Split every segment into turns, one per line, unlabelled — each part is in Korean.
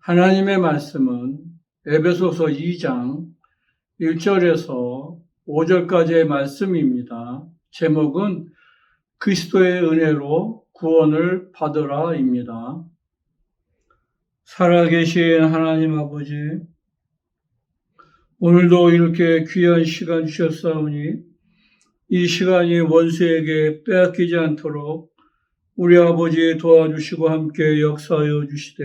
하나님의 말씀은 에베소서 2장 1절에서 5절까지의 말씀입니다. 제목은 그리스도의 은혜로 구원을 받으라입니다. 살아계신 하나님 아버지, 오늘도 이렇게 귀한 시간 주셨사오니 이 시간이 원수에게 빼앗기지 않도록 우리 아버지 도와주시고 함께 역사하여 주시되,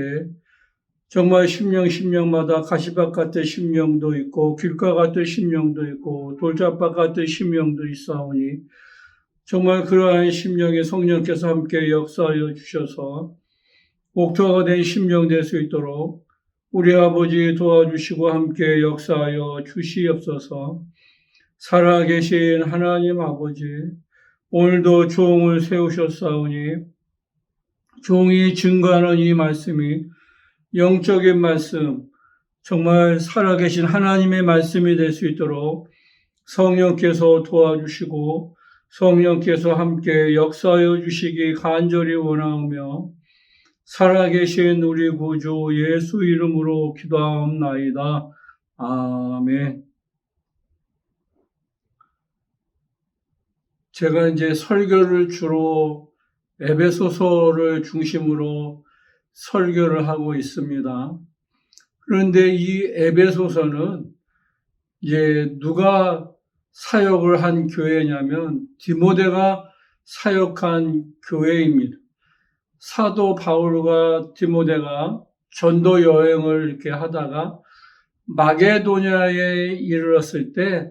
정말 심령마다 가시밭 같은 심령도 있고 길가 같은 심령도 있고 돌짝밭 같은 심령도 있사오니 정말 그러한 심령에 성령께서 함께 역사하여 주셔서 옥토가 된 심령 될 수 있도록 우리 아버지 도와주시고 함께 역사하여 주시옵소서. 살아계신 하나님 아버지, 오늘도 종을 세우셨사오니 종이 증거하는 이 말씀이 영적인 말씀, 정말 살아계신 하나님의 말씀이 될 수 있도록 성령께서 도와주시고 성령께서 함께 역사하여 주시기 간절히 원하오며 살아계신 우리 구주 예수 이름으로 기도하옵나이다. 아멘. 제가 이제 설교를 주로 에베소서를 중심으로 설교를 하고 있습니다. 그런데 이 에베소서는 이제 누가 사역을 한 교회냐면 디모데가 사역한 교회입니다. 사도 바울과 디모데가 전도 여행을 이렇게 하다가 마게도냐에 이르렀을 때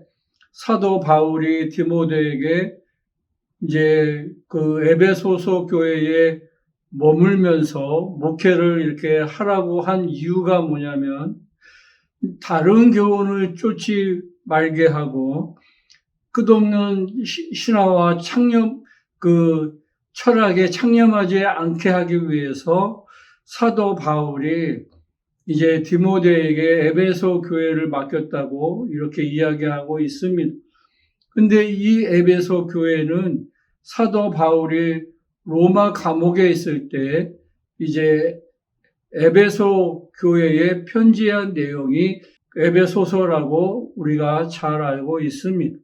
사도 바울이 디모데에게 이제 그 에베소서 교회에 머물면서 목회를 이렇게 하라고 한 이유가 뭐냐면 다른 교훈을 쫓지 말게 하고 끝없는 신화와 철학에 창념하지 않게 하기 위해서 사도 바울이 이제 디모데에게 에베소 교회를 맡겼다고 이렇게 이야기하고 있습니다. 근데 이 에베소 교회는 사도 바울이 로마 감옥에 있을 때 이제 에베소 교회에 편지한 내용이 에베소서라고 우리가 잘 알고 있습니다.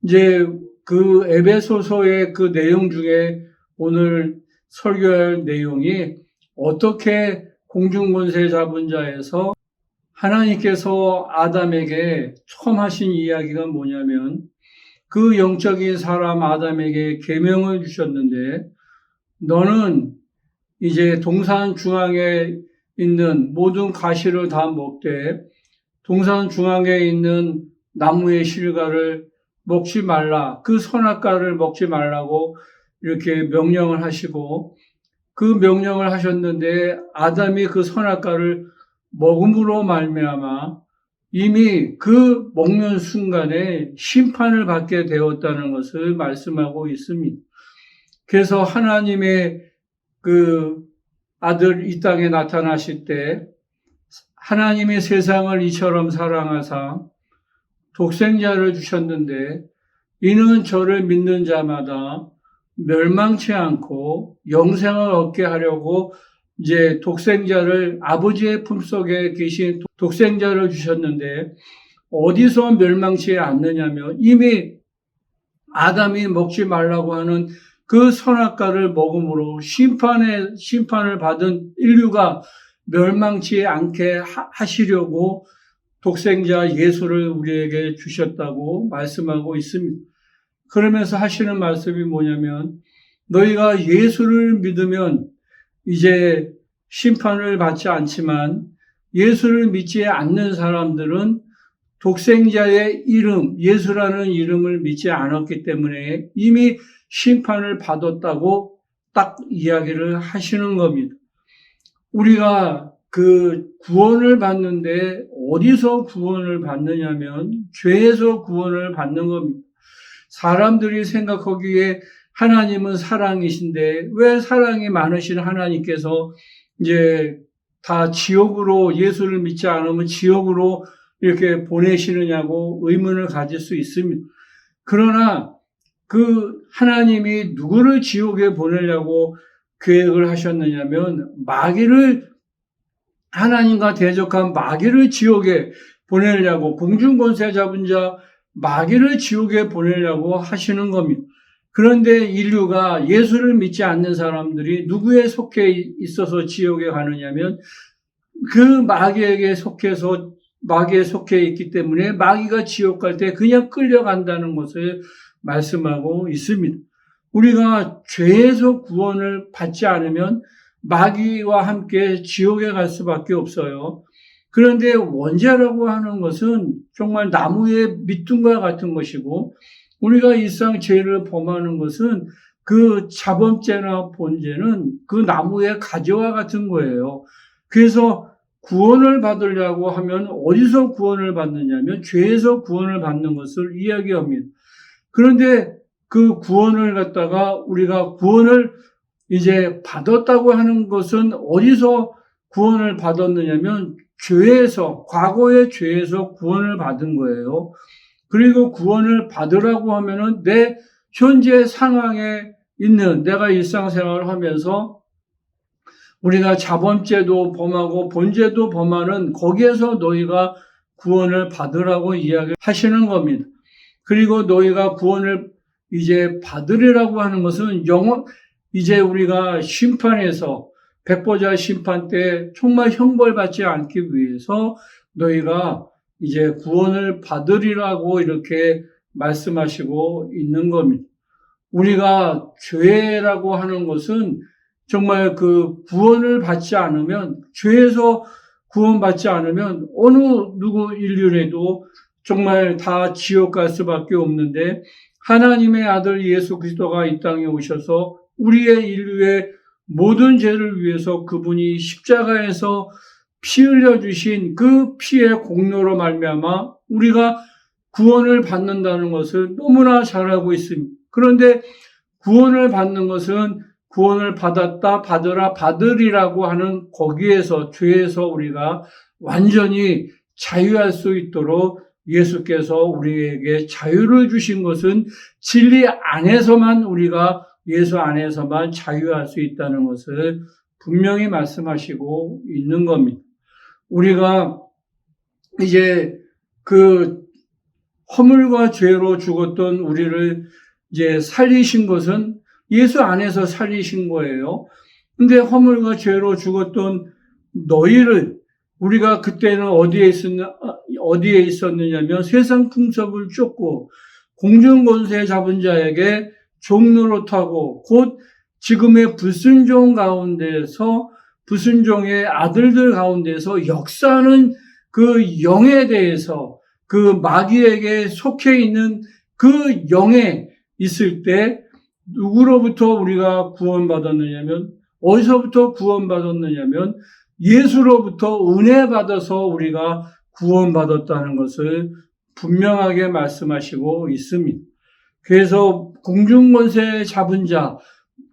이제 그 에베소서의 그 내용 중에 오늘 설교할 내용이 어떻게 공중권세 잡은 자에서 하나님께서 아담에게 처음 하신 이야기가 뭐냐면 그 영적인 사람 아담에게 계명을 주셨는데 너는 이제 동산 중앙에 있는 모든 가시를 다 먹되 동산 중앙에 있는 나무의 실과를 먹지 말라. 그 선악과를 먹지 말라고 이렇게 명령을 하시고 그 명령을 하셨는데 아담이 그 선악과를 먹음으로 말미암아 이미 그 먹는 순간에 심판을 받게 되었다는 것을 말씀하고 있습니다. 그래서 하나님의 그 아들 이 땅에 나타나실 때 하나님이 세상을 이처럼 사랑하사 독생자를 주셨는데 이는 저를 믿는 자마다 멸망치 않고 영생을 얻게 하려고 이제 독생자를 아버지의 품속에 계신 독생자를 주셨는데 어디서 멸망치 않느냐면 이미 아담이 먹지 말라고 하는 그 선악과를 먹음으로 심판을 받은 인류가 멸망치 않게 하시려고 독생자 예수를 우리에게 주셨다고 말씀하고 있습니다. 그러면서 하시는 말씀이 뭐냐면 너희가 예수를 믿으면 이제 심판을 받지 않지만 예수를 믿지 않는 사람들은 독생자의 이름, 예수라는 이름을 믿지 않았기 때문에 이미 심판을 받았다고 딱 이야기를 하시는 겁니다. 우리가 그 구원을 받는데 어디서 구원을 받느냐면 죄에서 구원을 받는 겁니다. 사람들이 생각하기에 하나님은 사랑이신데 왜 사랑이 많으신 하나님께서 이제 다 지옥으로 예수를 믿지 않으면 지옥으로 이렇게 보내시느냐고 의문을 가질 수 있습니다. 그러나 그 하나님이 누구를 지옥에 보내려고 계획을 하셨느냐면 마귀를 하나님과 대적한 마귀를 지옥에 보내려고, 공중권세 잡은 자 마귀를 지옥에 보내려고 하시는 겁니다. 그런데 인류가 예수를 믿지 않는 사람들이 누구에 속해 있어서 지옥에 가느냐면 그 마귀에 속해 있기 때문에 마귀가 지옥 갈 때 그냥 끌려간다는 것을 말씀하고 있습니다. 우리가 죄에서 구원을 받지 않으면 마귀와 함께 지옥에 갈 수밖에 없어요. 그런데 원죄라고 하는 것은 정말 나무의 밑둥과 같은 것이고, 우리가 일상 죄를 범하는 것은 그 자범죄나 본죄는 그 나무의 가지와 같은 거예요. 그래서 구원을 받으려고 하면 어디서 구원을 받느냐면 죄에서 구원을 받는 것을 이야기합니다. 그런데 그 구원을 갖다가 우리가 구원을 이제 받았다고 하는 것은 어디서 구원을 받았느냐면 죄에서, 과거의 죄에서 구원을 받은 거예요. 그리고 구원을 받으라고 하면은 내 현재 상황에 있는, 내가 일상생활을 하면서 우리가 자범죄도 범하고 본죄도 범하는 거기에서 너희가 구원을 받으라고 이야기하시는 겁니다. 그리고 너희가 구원을 이제 받으리라고 하는 것은 이제 우리가 심판에서, 백보자 심판 때 정말 형벌받지 않기 위해서 너희가 이제 구원을 받으리라고 이렇게 말씀하시고 있는 겁니다. 우리가 죄라고 하는 것은 정말 그 구원을 받지 않으면, 죄에서 구원받지 않으면 어느 누구 인류라도 정말 다 지옥 갈 수밖에 없는데, 하나님의 아들 예수 그리스도가 이 땅에 오셔서 우리의 인류의 모든 죄를 위해서 그분이 십자가에서 피 흘려주신 그 피의 공로로 말미암아 우리가 구원을 받는다는 것을 너무나 잘 알고 있습니다. 그런데 구원을 받는 것은 구원을 받았다, 받으라, 받으리라고 하는 거기에서, 죄에서 우리가 완전히 자유할 수 있도록 예수께서 우리에게 자유를 주신 것은 진리 안에서만, 우리가 예수 안에서만 자유할 수 있다는 것을 분명히 말씀하시고 있는 겁니다. 우리가 이제 그 허물과 죄로 죽었던 우리를 이제 살리신 것은 예수 안에서 살리신 거예요. 근데 허물과 죄로 죽었던 너희를, 우리가 그때는 어디에 있었느냐면 세상 풍습을 쫓고 공중권세 잡은 자에게 종노릇하고 곧 지금의 불순종 가운데서, 불순종의 아들들 가운데서 역사하는 그 영에 대해서, 그 마귀에게 속해 있는 그 영에 있을 때 누구로부터 우리가 구원받았느냐면, 어디서부터 구원받았느냐면 예수로부터 은혜 받아서 우리가 구원받았다는 것을 분명하게 말씀하시고 있습니다. 그래서 공중권세 잡은 자,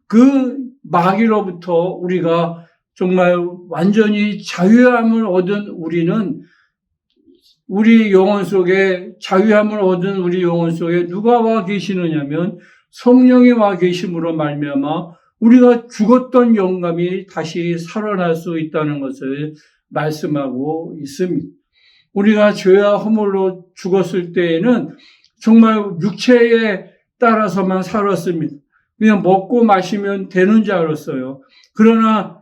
그 마귀로부터 우리가 정말 완전히 자유함을 얻은 우리는, 우리 영혼 속에, 자유함을 얻은 우리 영혼 속에 누가 와 계시느냐면 성령이 와 계심으로 말미암아 우리가 죽었던 영감이 다시 살아날 수 있다는 것을 말씀하고 있습니다. 우리가 죄와 허물로 죽었을 때에는 정말 육체에 따라서만 살았습니다. 그냥 먹고 마시면 되는 줄 알았어요. 그러나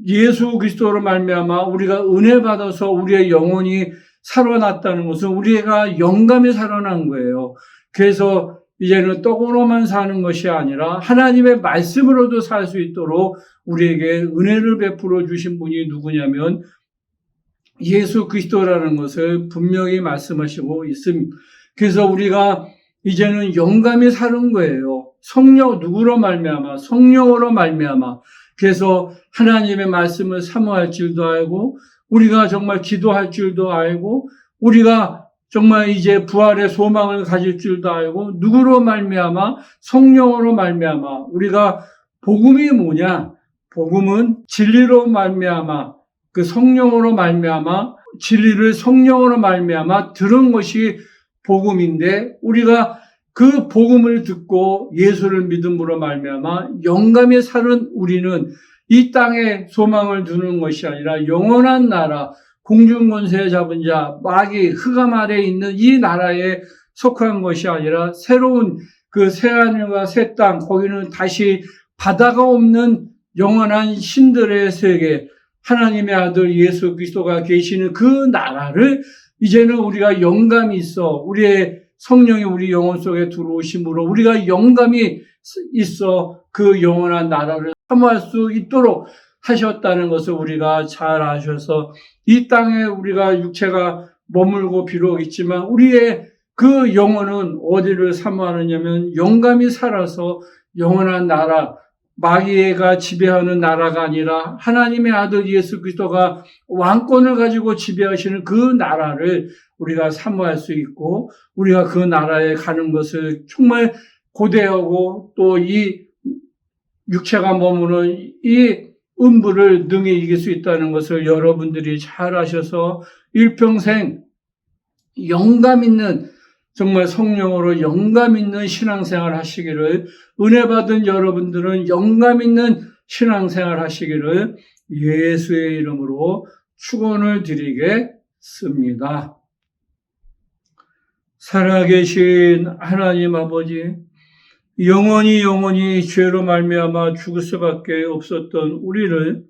예수 그리스도로 말미암아 우리가 은혜 받아서 우리의 영혼이 살아났다는 것은 우리가 영감이 살아난 거예요. 그래서 이제는 떡으로만 사는 것이 아니라 하나님의 말씀으로도 살 수 있도록 우리에게 은혜를 베풀어 주신 분이 누구냐면 예수 그리스도라는 것을 분명히 말씀하시고 있습니다. 그래서 우리가 이제는 영감이 사는 거예요. 성령, 누구로 말미암아? 성령으로 말미암아. 그래서 하나님의 말씀을 사모할 줄도 알고, 우리가 정말 기도할 줄도 알고, 우리가 정말 이제 부활의 소망을 가질 줄도 알고, 누구로 말미암아? 성령으로 말미암아. 우리가 복음이 뭐냐? 복음은 진리로 말미암아, 그 성령으로 말미암아, 진리를 성령으로 말미암아 들은 것이 복음인데, 우리가 그 복음을 듣고 예수를 믿음으로 말미암아 영감에 사는 우리는 이 땅에 소망을 두는 것이 아니라 영원한 나라, 공중권세 잡은 자, 마귀, 흑암 아래에 있는 이 나라에 속한 것이 아니라 새로운 그 새하늘과 새 땅, 거기는 다시 바다가 없는 영원한 신들의 세계, 하나님의 아들 예수 그리스도가 계시는 그 나라를 이제는 우리가 영감이 있어, 우리의 성령이 우리 영혼 속에 들어오심으로 우리가 영감이 있어 그 영원한 나라를 사모할 수 있도록 하셨다는 것을 우리가 잘 아셔서 이 땅에 우리가 육체가 머물고 비록 있지만 우리의 그 영혼은 어디를 사모하느냐면 영감이 살아서 영원한 나라, 마귀가 지배하는 나라가 아니라 하나님의 아들 예수 그리스도가 왕권을 가지고 지배하시는 그 나라를 우리가 사모할 수 있고 우리가 그 나라에 가는 것을 정말 고대하고 또 이 육체가 머무는 이 음부를 능히 이길 수 있다는 것을 여러분들이 잘 아셔서 일평생 영감 있는 정말 성령으로 영감 있는 신앙생활 하시기를, 은혜 받은 여러분들은 영감 있는 신앙생활 하시기를 예수의 이름으로 축원을 드리겠습니다. 살아계신 하나님 아버지, 영원히 죄로 말미암아 죽을 수밖에 없었던 우리를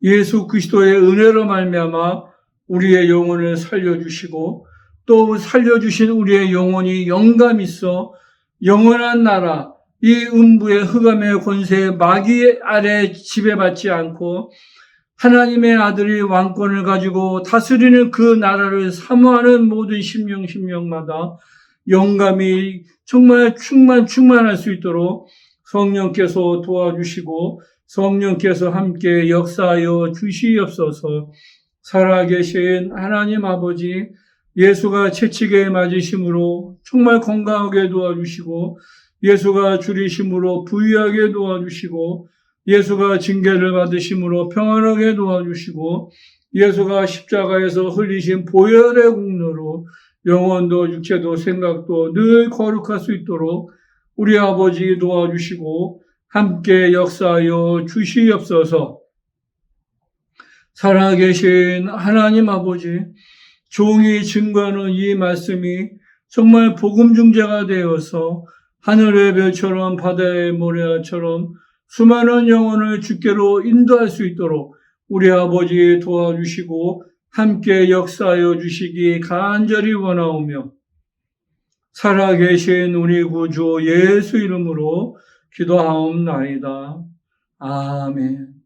예수 그리스도의 은혜로 말미암아 우리의 영혼을 살려주시고 또 살려주신 우리의 영혼이 영감 있어 영원한 나라, 이 음부의 흑암의 권세의 마귀 아래 지배받지 않고 하나님의 아들이 왕권을 가지고 다스리는 그 나라를 사모하는 모든 심령마다 영감이 정말 충만할 수 있도록 성령께서 도와주시고 성령께서 함께 역사하여 주시옵소서. 살아계신 하나님 아버지, 예수가 채찍에 맞으심으로 정말 건강하게 도와주시고 예수가 줄이심으로 부유하게 도와주시고 예수가 징계를 받으심으로 평안하게 도와주시고 예수가 십자가에서 흘리신 보혈의 공로로 영혼도 육체도 생각도 늘 거룩할 수 있도록 우리 아버지 도와주시고 함께 역사하여 주시옵소서. 살아계신 하나님 아버지, 종이 증거하는 이 말씀이 정말 복음 중재가 되어서 하늘의 별처럼 바다의 모래알처럼 수많은 영혼을 주께로 인도할 수 있도록 우리 아버지 도와주시고 함께 역사하여 주시기 간절히 원하오며 살아계신 우리 구주 예수 이름으로 기도하옵나이다. 아멘.